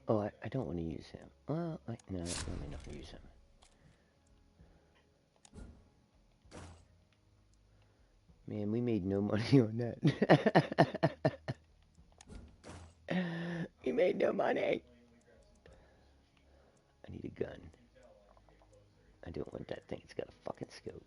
Oh, I don't want to use him. Well, no, let me not use him. Man, we made no money on that. We made no money. I need a gun. I don't want that thing. It's got a fucking scope.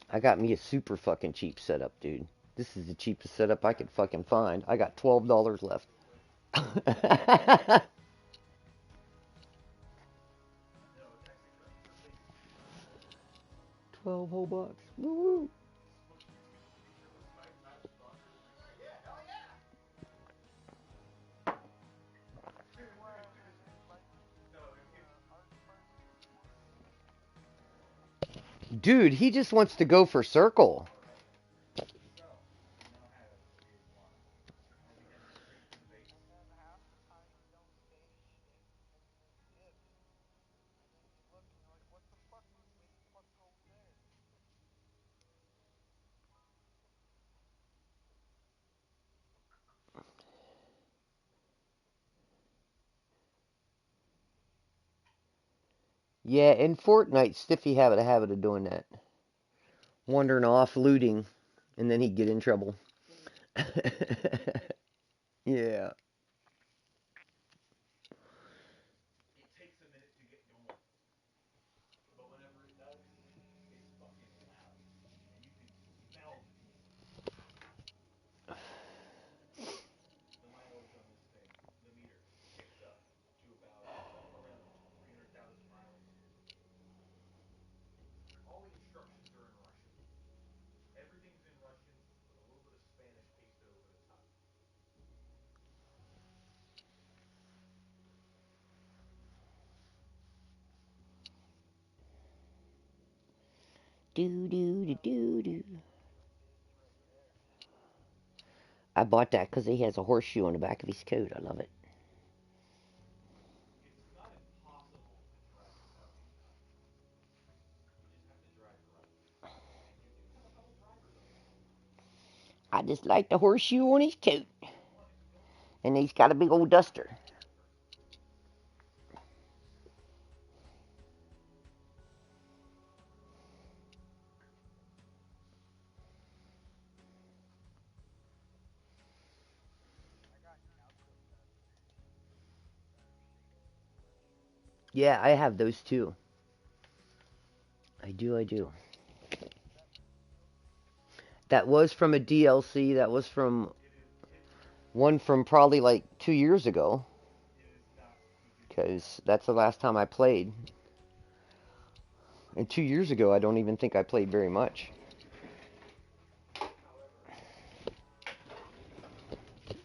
I got me a super fucking cheap setup, dude. This is the cheapest setup I could fucking find. I got $12 left. 12 whole bucks. Woo! Dude, he just wants to go for circle. Yeah, in Fortnite, Stiffy have a habit of doing that. Wandering off, looting, and then he'd get in trouble. Yeah. Do do do do do. I bought that because he has a horseshoe on the back of his coat. I love it. I just like the horseshoe on his coat. And he's got a big old duster. Yeah, I have those too. I do, I do. That was from a DLC. That was from one from probably like 2 years ago. Because that's the last time I played. And 2 years ago, I don't even think I played very much.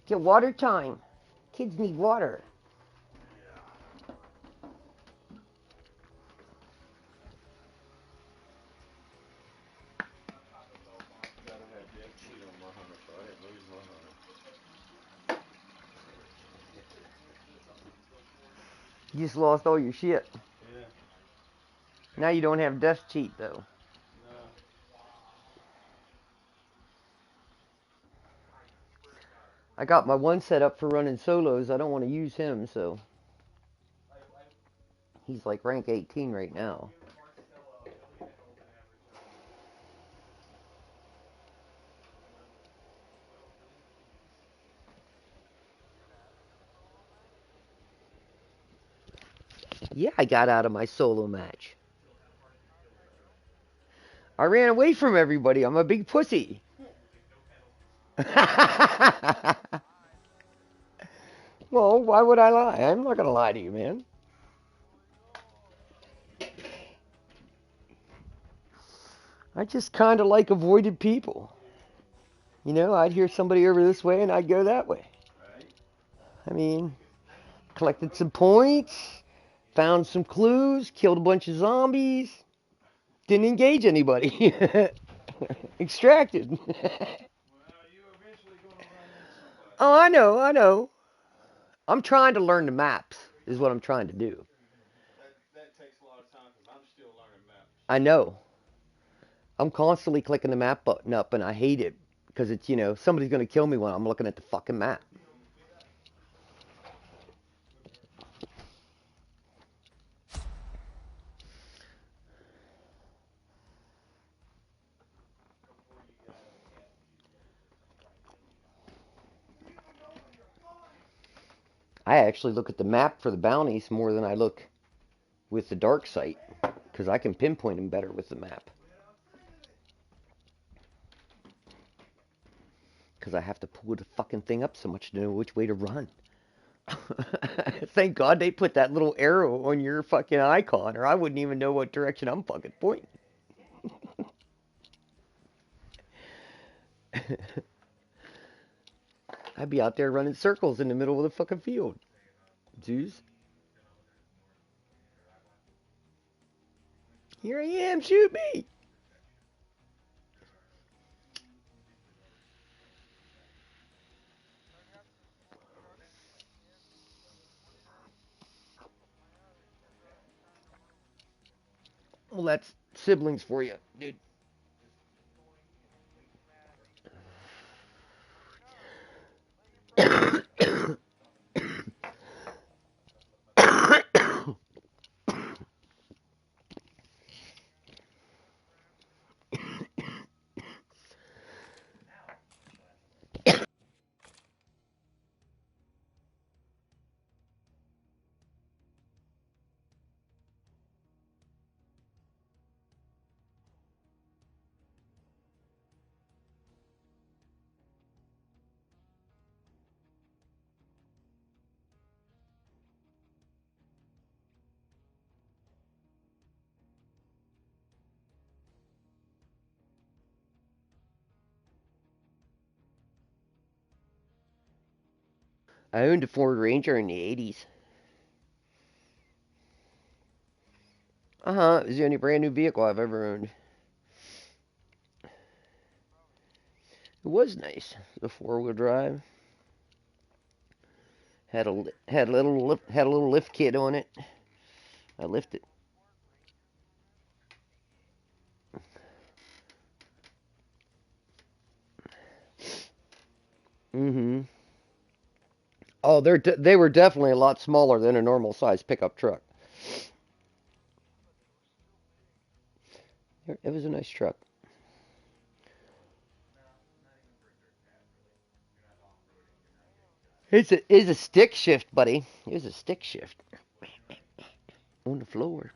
Get water time. Kids need water. You just lost all your shit. Yeah. Now you don't have death cheat though. No. I got my one set up for running solos. I don't want to use him, so he's like rank 18 right now. Yeah, I got out of my solo match. I ran away from everybody. I'm a big pussy. Well, why would I lie? I'm not going to lie to you, man. I just kind of like avoided people. You know, I'd hear somebody over this way and I'd go that way. Right. I mean, collected some points, found some clues, killed a bunch of zombies, didn't engage anybody. Extracted. Well, you eventually gonna run into somebody. Oh, I know, I know. I'm trying to learn the maps, is what I'm trying to do. That takes a lot of time because I'm still learning maps. I know. I'm constantly clicking the map button up, and I hate it because it's, somebody's going to kill me when I'm looking at the fucking map. I actually look at the map for the bounties more than I look with the dark sight because I can pinpoint them better with the map. Because I have to pull the fucking thing up so much to know which way to run. Thank God they put that little arrow on your fucking icon, or I wouldn't even know what direction I'm fucking pointing. I'd be out there running circles in the middle of the fucking field. Zues. Here I am, shoot me! Well, that's siblings for you, dude. I owned a Ford Ranger in the 80s. It was the only brand new vehicle I've ever owned. It was nice. The 4-wheel drive had a little lift kit on it. I lifted. Mm-hmm. Oh, they were definitely a lot smaller than a normal size pickup truck. It was a nice truck. It's a stick shift, buddy. It was a stick shift on the floor.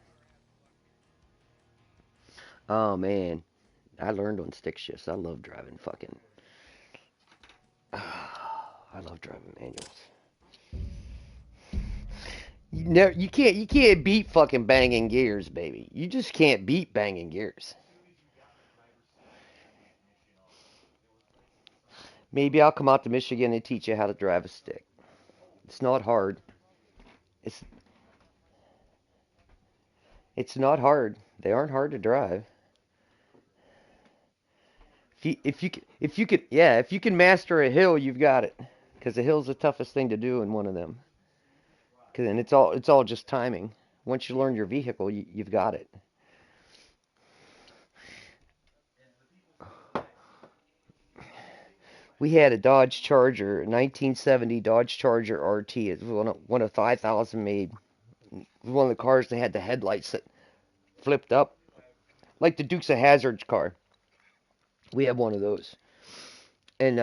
Oh man, I learned on stick shifts. I love driving fucking. I love driving manuals. You can't beat fucking banging gears, baby. You just can't beat banging gears. Maybe I'll come out to Michigan and teach you how to drive a stick. It's not hard. It's it's not hard. They aren't hard to drive. If you can master a hill, you've got it. Because the hill's the toughest thing to do in one of them. And it's all just timing. Once you learn your vehicle, you've got it. We had a Dodge Charger, a 1970 Dodge Charger RT. It was one of 5,000 made. It was one of the cars that had the headlights that flipped up, like the Dukes of Hazzard's car. We had one of those, and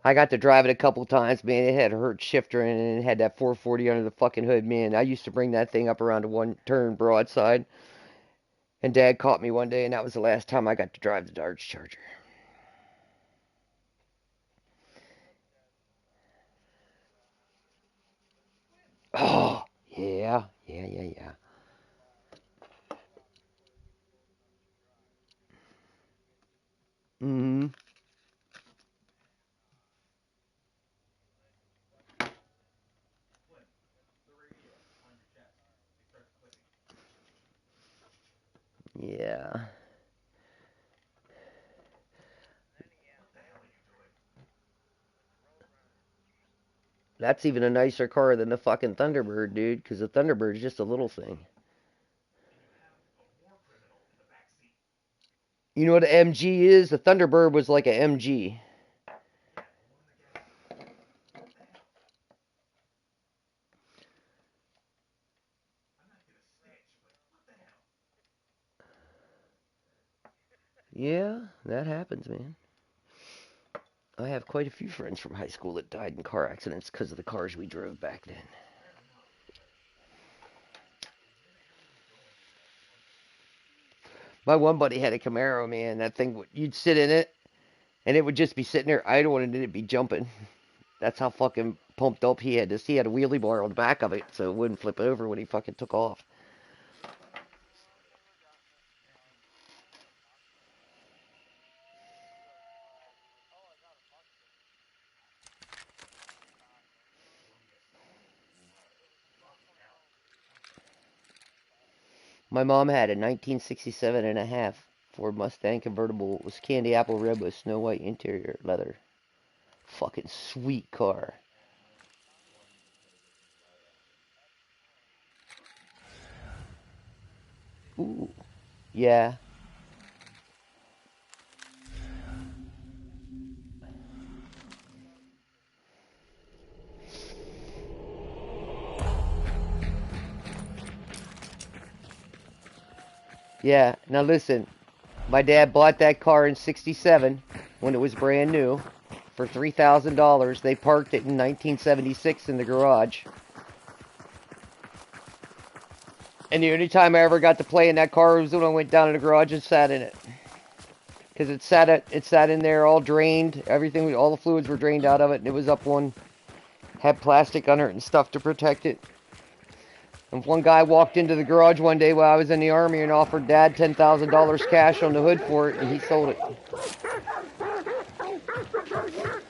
I got to drive it a couple times. Man, it had a hurt shifter in it, and it had that 440 under the fucking hood. Man, I used to bring that thing up around a one-turn broadside, and Dad caught me one day, and that was the last time I got to drive the Dodge Charger. Oh, yeah, yeah, yeah, yeah. Mm-hmm. Yeah. That's even a nicer car than the fucking Thunderbird, dude, because the Thunderbird's just a little thing. You know what an MG is? The Thunderbird was like an MG. Yeah, that happens, man. I have quite a few friends from high school that died in car accidents because of the cars we drove back then. My one buddy had a Camaro, man. That thing, you'd sit in it, and it would just be sitting there idle, and it'd be jumping. That's how fucking pumped up he had this. He had a wheelie bar on the back of it, so it wouldn't flip over when he fucking took off. My mom had a 1967 and a half Ford Mustang convertible. It was candy apple red with snow white interior leather. Fucking sweet car. Ooh. Yeah. Yeah. Now listen, my dad bought that car in 67 when it was brand new for $3,000. They parked it in 1976 in the garage. And the only time I ever got to play in that car was when I went down in the garage and sat in it. Because it sat in there all drained. Everything, all the fluids were drained out of it, and it was up one, had plastic under it and stuff to protect it. And one guy walked into the garage one day while I was in the army and offered Dad $10,000 cash on the hood for it, and he sold it.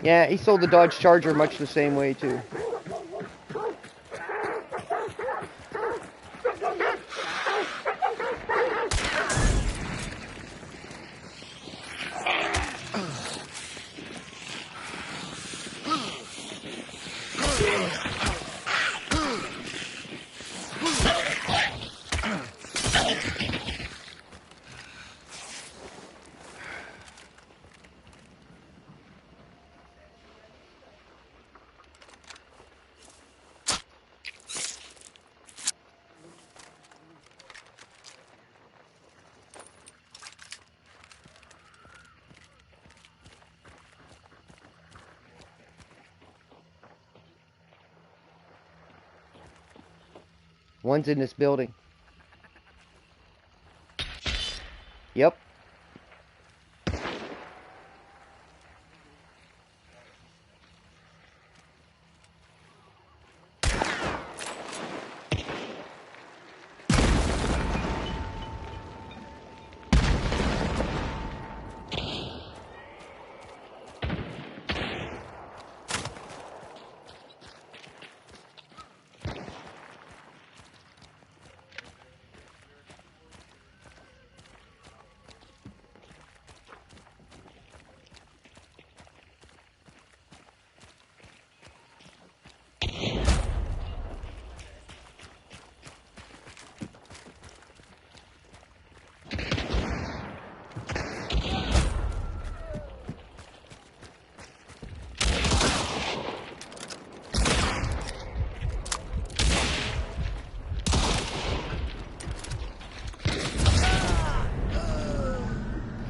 Yeah, he sold the Dodge Charger much the same way too. One's in this building. Yep.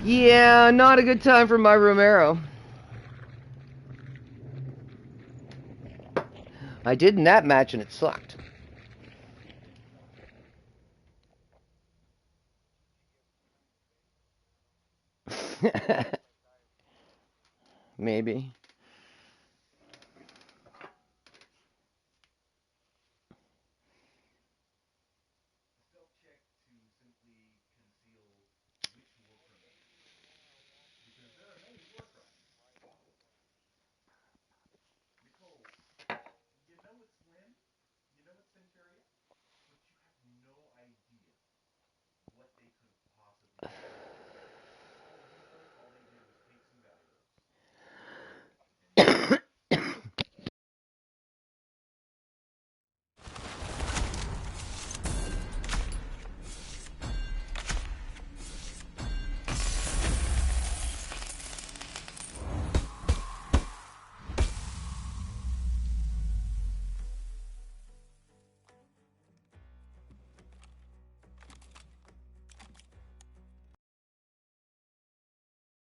Yeah, not a good time for my Romero. I did in that match and it sucked. Maybe.